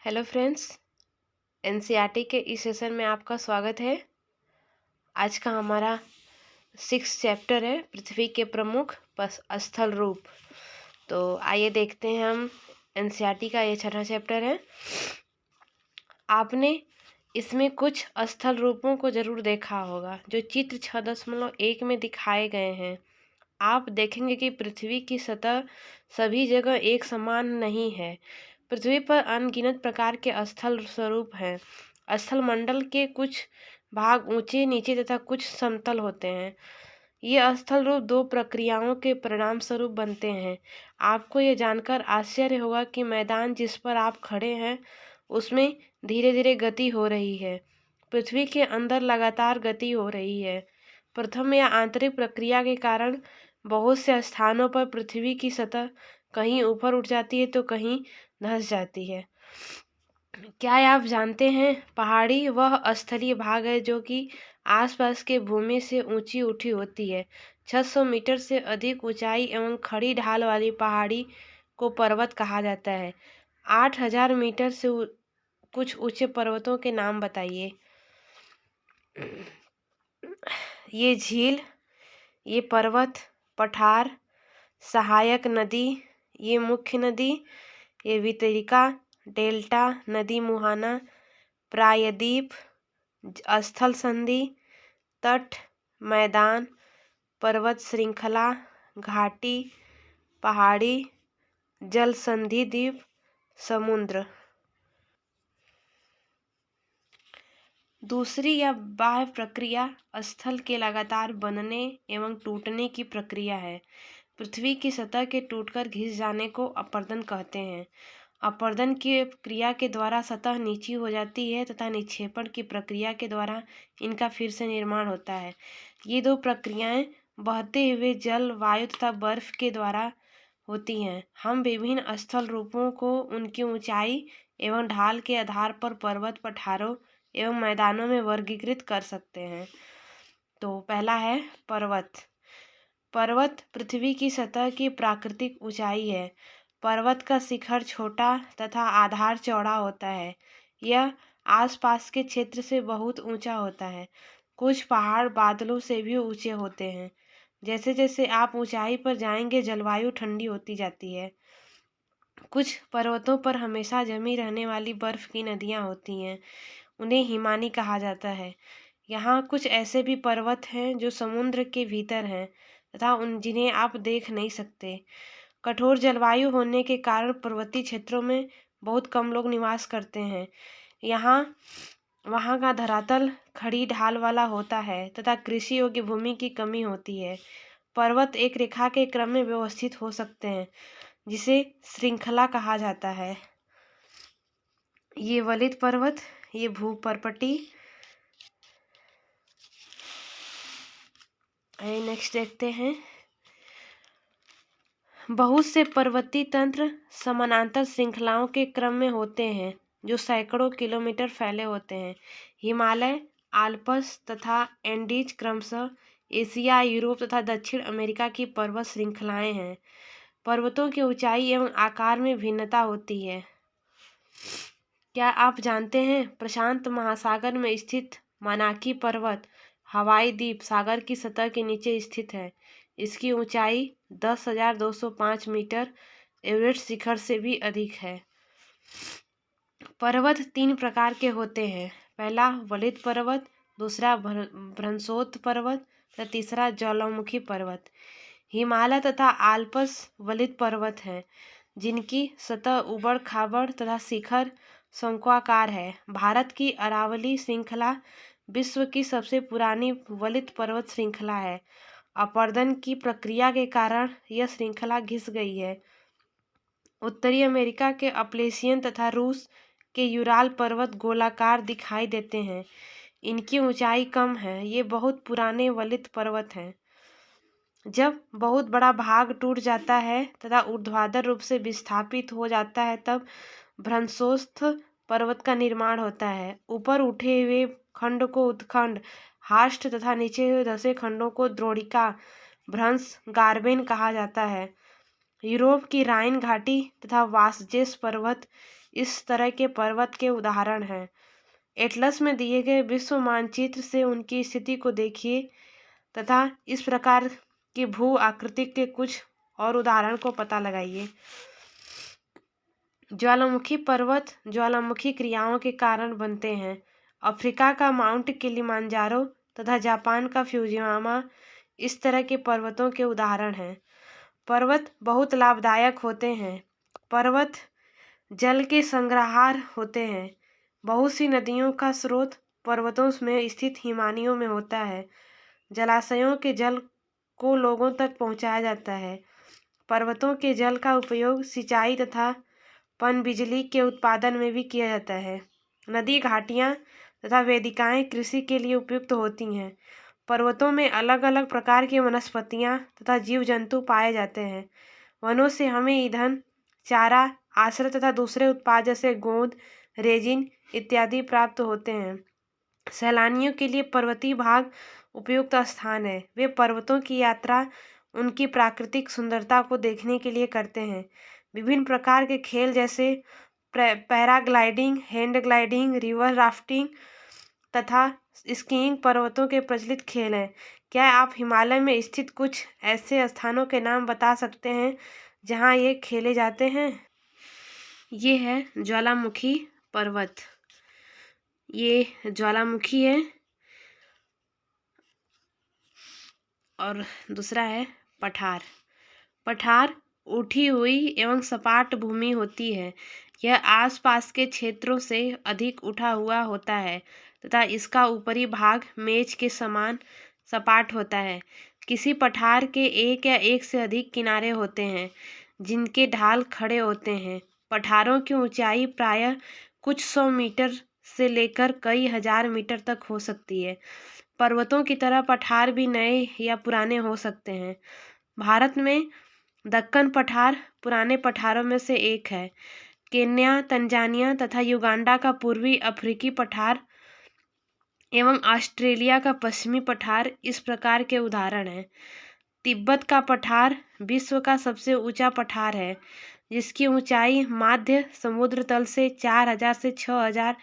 Hello friends, NCERT के इस session में आपका स्वागत है। आज का हमारा 6 चैप्टर है पृथ्वी के प्रमुख स्थल रूप। तो आइए देखते हैं हम एनसीईआरटी का ये 6वां चैप्टर है। आपने इसमें कुछ स्थल रूपों को जरूर देखा होगा जो चित्र 6.1 में दिखाए गए हैं। आप देखेंगे कि पृथ्वी की सतह सभी जगह एक समान नहीं है। पृथ्वी पर अनगिनत प्रकार के स्थल स्वरूप हैं। स्थल मंडल के कुछ भाग ऊंचे नीचे तथा कुछ समतल होते हैं। ये स्थल रूप दो प्रक्रियाओं के परिणाम स्वरूप बनते हैं। आपको ये जानकर आश्चर्य होगा कि मैदान जिस पर आप खड़े हैं उसमें धीरे धीरे गति हो रही है। पृथ्वी के अंदर लगातार गति हो रही है। प्रथम या आंतरिक प्रक्रिया के कारण बहुत से स्थानों पर पृथ्वी की सतह कहीं ऊपर उठ जाती है तो कहीं धंस जाती है। क्या आप जानते हैं पहाड़ी वह स्थलीय भाग है जो कि आसपास के भूमि से ऊंची उठी होती है। 600 मीटर से अधिक ऊंचाई एवं खड़ी ढाल वाली पहाड़ी को पर्वत कहा जाता है। 8000 मीटर से कुछ ऊंचे पर्वतों के नाम बताइए। ये झील, ये पर्वत, पठार, सहायक नदी, ये मुख्य नदी, ये वितरिका, डेल्टा, नदी मुहाना, प्रायद्वीप, स्थल संधि, तट, मैदान, पर्वत श्रृंखला, घाटी, पहाड़ी, जल संधि द्वीप, समुद्र। दूसरी या बाह्य प्रक्रिया स्थल के लगातार बनने एवं टूटने की प्रक्रिया है। पृथ्वी की सतह के टूटकर घिस जाने को अपरदन कहते हैं। अपरदन की क्रिया के द्वारा सतह नीची हो जाती है तथा निक्षेपण की प्रक्रिया के द्वारा इनका फिर से निर्माण होता है। ये दो प्रक्रियाएं बहते हुए जल, वायु तथा बर्फ के द्वारा होती हैं। हम विभिन्न स्थल रूपों को उनकी ऊंचाई एवं ढाल के आधार पर पर्वत, पठारों एवं मैदानों में वर्गीकृत कर सकते हैं। तो पहला है पर्वत। पर्वत पृथ्वी की सतह की प्राकृतिक ऊंचाई है। पर्वत का शिखर छोटा तथा आधार चौड़ा होता है। यह आसपास के क्षेत्र से बहुत ऊंचा होता है। कुछ पहाड़ बादलों से भी ऊंचे होते हैं। जैसे जैसे आप ऊंचाई पर जाएंगे जलवायु ठंडी होती जाती है। कुछ पर्वतों पर हमेशा जमी रहने वाली बर्फ की नदियाँ होती हैं। उन्हें हिमानी कहा जाता है। यहाँ कुछ ऐसे भी पर्वत हैं जो समुद्र के भीतर हैं तथा जिन्हें आप देख नहीं सकते। कठोर जलवायु होने के कारण पर्वतीय क्षेत्रों में बहुत कम लोग निवास करते हैं। वहाँ का धरातल खड़ी ढाल वाला होता है तथा कृषि योग्य भूमि की कमी होती है। पर्वत एक रेखा के क्रम में व्यवस्थित हो सकते हैं जिसे श्रृंखला कहा जाता है। ये वलित पर्वत, ये भूपर्पटी। नेक्स्ट देखते हैं। बहुत से पर्वतीय तंत्र समानांतर श्रृंखलाओं के क्रम में होते हैं जो सैकड़ों किलोमीटर फैले होते हैं। हिमालय, आल्प्स तथा एंडीज क्रमशः एशिया, यूरोप तथा दक्षिण अमेरिका की पर्वत श्रृंखलाएं हैं। पर्वतों की ऊंचाई एवं आकार में भिन्नता होती है। क्या आप जानते हैं प्रशांत महासागर में स्थित मानाकी पर्वत हवाई द्वीप सागर की सतह के नीचे स्थित है। इसकी ऊंचाई 10,205 मीटर एवरेस्ट शिखर से भी अधिक है। पर्वत 3 प्रकार के होते हैं। पहला वलित पर्वत, दूसरा भ्रंशोत्थ पर्वत तथा तीसरा ज्वालामुखी पर्वत। हिमालय तथा आल्प्स वलित पर्वत हैं जिनकी सतह उबड़ खाबड़ तथा शिखर शंक्वाकार है। भारत की अरावली श्रृंखला विश्व की सबसे पुरानी वलित पर्वत श्रृंखला है। अपरदन की प्रक्रिया के कारण यह श्रृंखला घिस गई है। उत्तरी अमेरिका के अपलेशियन तथा रूस के यूराल पर्वत गोलाकार दिखाई देते हैं। इनकी ऊंचाई कम है। ये बहुत पुराने वलित पर्वत हैं। जब बहुत बड़ा भाग टूट जाता है तथा ऊर्ध्वाधर रूप से विस्थापित हो जाता है तब भ्रंशोत्थ पर्वत का निर्माण होता है। ऊपर उठे हुए खंड को उत्खंड, हास्ट तथा नीचे हुए धंसे खंडों को द्रोणिका, भ्रंश, गार्बेन कहा जाता है। यूरोप की राइन घाटी तथा वासजेस पर्वत इस तरह के पर्वत के उदाहरण हैं। एटलस में दिए गए विश्व मानचित्र से उनकी स्थिति को देखिए तथा इस प्रकार की भू आकृति के कुछ और उदाहरण को पता लगाइए। ज्वालामुखी पर्वत ज्वालामुखी क्रियाओं के कारण बनते हैं। अफ्रीका का माउंट किलिमांजारो तथा जापान का फ्यूजियामा इस तरह के पर्वतों के उदाहरण हैं। पर्वत बहुत लाभदायक होते हैं। पर्वत जल के संग्रहार होते हैं। बहुत सी नदियों का स्रोत पर्वतों में स्थित हिमानियों में होता है। जलाशयों के जल को लोगों तक पहुंचाया जाता है। पर्वतों के जल का उपयोग सिंचाई तथा पनबिजली के उत्पादन में भी किया जाता है। नदी घाटियाँ तथा वेदिकाएं कृषि के लिए उपयुक्त होती हैं। पर्वतों में अलग अलग प्रकार की वनस्पतियाँ तथा जीव जंतु पाए जाते हैं। वनों से हमें ईंधन, चारा, आश्रय तथा दूसरे उत्पाद जैसे गोंद, रेजिन इत्यादि प्राप्त होते हैं। सैलानियों के लिए पर्वतीय भाग उपयुक्त स्थान है। वे पर्वतों की यात्रा उनकी प्राकृतिक सुंदरता को देखने के लिए करते हैं। विभिन्न प्रकार के खेल जैसे paragliding, hand gliding, river rafting तथा स्कीइंग पर्वतों के प्रचलित खेल हैं। क्या आप हिमालय में स्थित कुछ ऐसे स्थानों के नाम बता सकते हैं जहां ये खेले जाते हैं? ये है ज्वालामुखी पर्वत। ये ज्वालामुखी है और दूसरा है पठार। पठार उठी हुई एवं सपाट भूमि होती है। यह आसपास के क्षेत्रों से अधिक उठा हुआ होता है तथा इसका ऊपरी भाग मेज के समान सपाट होता है। किसी पठार के एक या एक से अधिक किनारे होते हैं जिनके ढाल खड़े होते हैं। पठारों की ऊंचाई प्रायः कुछ 100 मीटर से लेकर कई हजार मीटर तक हो सकती है। पर्वतों की तरह पठार भी नए या पुराने हो सकते हैं। भारत में दक्कन पठार पुराने पठारों में से एक है। केन्या, तंजानिया तथा युगांडा का पूर्वी अफ्रीकी पठार एवं ऑस्ट्रेलिया का पश्चिमी पठार इस प्रकार के उदाहरण हैं। तिब्बत का पठार विश्व का सबसे ऊंचा पठार है, जिसकी ऊंचाई माध्य समुद्र तल से 4000 से 6000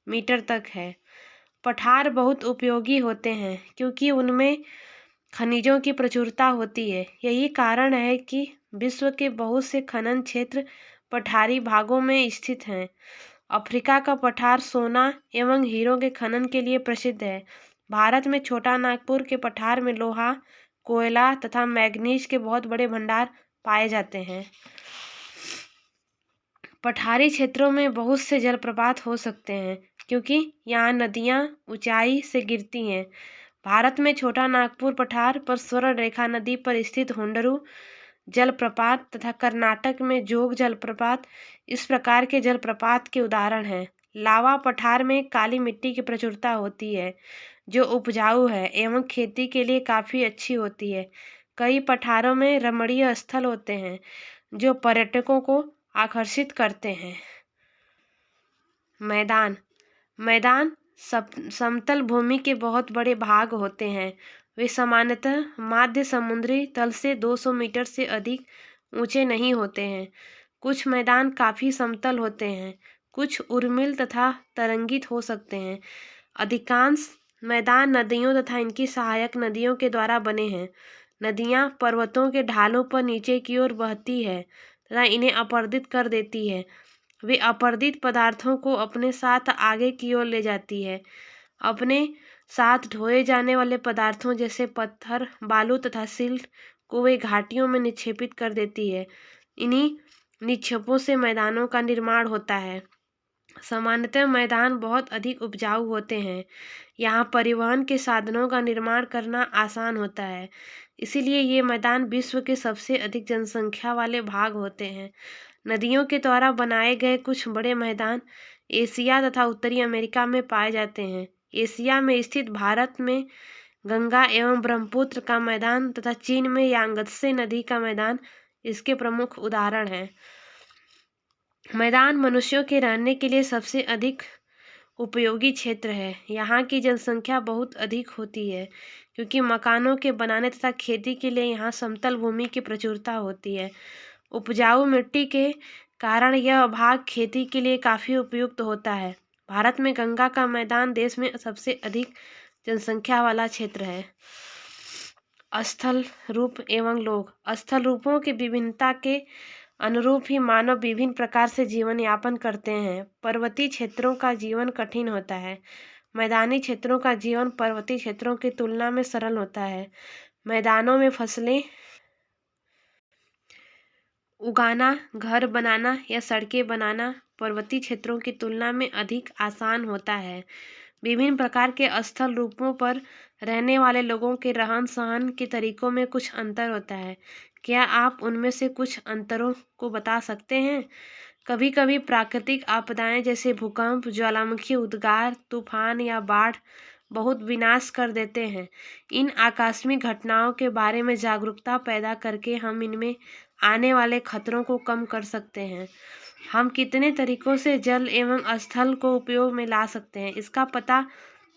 मीटर तक है। पठार बहुत उपयोगी होते हैं क्योंकि उनमें खनिजों की प्रचुरता होती है। यही कारण है कि विश्व के बहुत से खनन क्षेत्र पठारी भागों में स्थित हैं। अफ्रीका का पठार सोना एवं हीरों के खनन के लिए प्रसिद्ध है। भारत में छोटा नागपुर के पठार में लोहा, कोयला तथा मैग्नीज के बहुत बड़े भंडार पाए जाते हैं। पठारी क्षेत्रों में बहुत से जलप्रपात हो सकते हैं क्योंकि यहाँ नदियाँ ऊंचाई से गिरती हैं। भारत में छोटा नागपुर पठार पर स्वर्ण रेखा नदी पर स्थित हुंडरू जलप्रपात तथा कर्नाटक में जोग जलप्रपात इस प्रकार के जलप्रपात के उदाहरण हैं। लावा पठार में काली मिट्टी की प्रचुरता होती है जो उपजाऊ है एवं खेती के लिए काफ़ी अच्छी होती है। कई पठारों में रमणीय स्थल होते हैं जो पर्यटकों को आकर्षित करते हैं। मैदान मैदान समतल भूमि के बहुत बड़े भाग होते हैं। वे सामान्यतः माध्य समुद्री तल से 200 मीटर से अधिक ऊंचे नहीं होते हैं। कुछ मैदान काफ़ी समतल होते हैं, कुछ उर्मिल तथा तरंगित हो सकते हैं। अधिकांश मैदान नदियों तथा इनकी सहायक नदियों के द्वारा बने हैं। नदियाँ पर्वतों के ढालों पर नीचे की ओर बहती है तथा इन्हें अपरदित कर देती है। वे अपरदित पदार्थों को अपने साथ आगे की ओर ले जाती है। अपने साथ ढोए जाने वाले पदार्थों जैसे पत्थर, बालू तथा सिल्ट को वे घाटियों में निक्षेपित कर देती है। इन्हीं निक्षेपों से मैदानों का निर्माण होता है। सामान्यतः मैदान बहुत अधिक उपजाऊ होते हैं। यहाँ परिवहन के साधनों का निर्माण करना आसान होता है, इसीलिए ये मैदान विश्व के सबसे अधिक जनसंख्या वाले भाग होते हैं। नदियों के द्वारा बनाए गए कुछ बड़े मैदान एशिया तथा उत्तरी अमेरिका में पाए जाते हैं। एशिया में स्थित भारत में गंगा एवं ब्रह्मपुत्र का मैदान तथा चीन में यांगत्से नदी का मैदान इसके प्रमुख उदाहरण हैं। मैदान मनुष्यों के रहने के लिए सबसे अधिक उपयोगी क्षेत्र है। यहाँ की जनसंख्या बहुत अधिक होती है क्योंकि मकानों के बनाने तथा खेती के लिए यहाँ समतल भूमि की प्रचुरता होती है। उपजाऊ मिट्टी के कारण यह भाग खेती के लिए काफ़ी उपयुक्त होता है। भारत में गंगा का मैदान देश में सबसे अधिक जनसंख्या वाला क्षेत्र है। स्थल रूप एवं लोग। स्थल रूपों की विभिन्नता के अनुरूप ही मानव विभिन्न प्रकार से जीवन यापन करते हैं। पर्वतीय क्षेत्रों का जीवन कठिन होता है। मैदानी क्षेत्रों का जीवन पर्वतीय क्षेत्रों की तुलना में सरल होता है। मैदानों में फसलें उगाना, घर बनाना या सड़कें बनाना पर्वतीय क्षेत्रों की तुलना में अधिक आसान होता है। विभिन्न प्रकार के स्थल रूपों पर रहने वाले लोगों के रहन सहन के तरीकों में कुछ अंतर होता है। क्या आप उनमें से कुछ अंतरों को बता सकते हैं? कभी कभी प्राकृतिक आपदाएं जैसे भूकंप, ज्वालामुखी उद्गार, तूफान या बाढ़ बहुत विनाश कर देते हैं। इन आकस्मिक घटनाओं के बारे में जागरूकता पैदा करके हम इनमें आने वाले खतरों को कम कर सकते हैं। हम कितने तरीकों से जल एवं स्थल को उपयोग में ला सकते हैं, इसका पता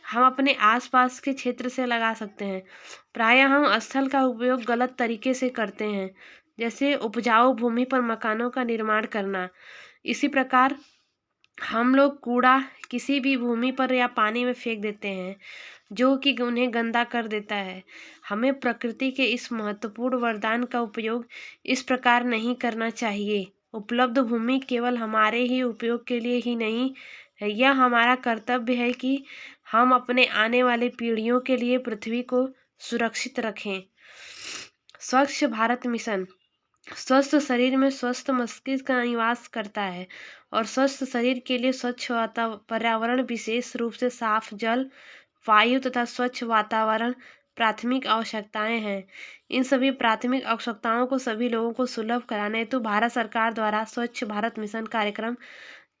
हम अपने आसपास के क्षेत्र से लगा सकते हैं। प्रायः हम स्थल का उपयोग गलत तरीके से करते हैं, जैसे उपजाऊ भूमि पर मकानों का निर्माण करना। इसी प्रकार हम लोग कूड़ा किसी भी भूमि पर या पानी में फेंक देते हैं, जो कि उन्हें गंदा कर देता है। हमें प्रकृति के इस महत्वपूर्ण वरदान का उपयोग इस प्रकार नहीं करना चाहिए। उपलब्ध भूमि केवल हमारे ही उपयोग के लिए ही नहीं है, यह हमारा कर्तव्य है कि हम अपने आने वाली पीढ़ियों के लिए पृथ्वी को सुरक्षित रखें। स्वच्छ भारत मिशन। स्वस्थ शरीर में स्वस्थ मस्तिष्क का निवास करता है और स्वस्थ शरीर के लिए स्वच्छ पर्यावरण, विशेष रूप से साफ जल, वायु तथा स्वच्छ वातावरण प्राथमिक आवश्यकताएं हैं। इन सभी प्राथमिक आवश्यकताओं को सभी लोगों को सुलभ कराने हेतु भारत सरकार द्वारा स्वच्छ भारत मिशन कार्यक्रम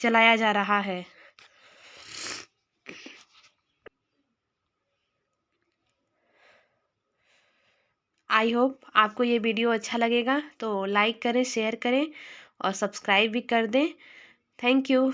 चलाया जा रहा है। आई होप आपको ये वीडियो अच्छा लगेगा, तो लाइक करें, शेयर करें और सब्सक्राइब भी कर दें। Thank you.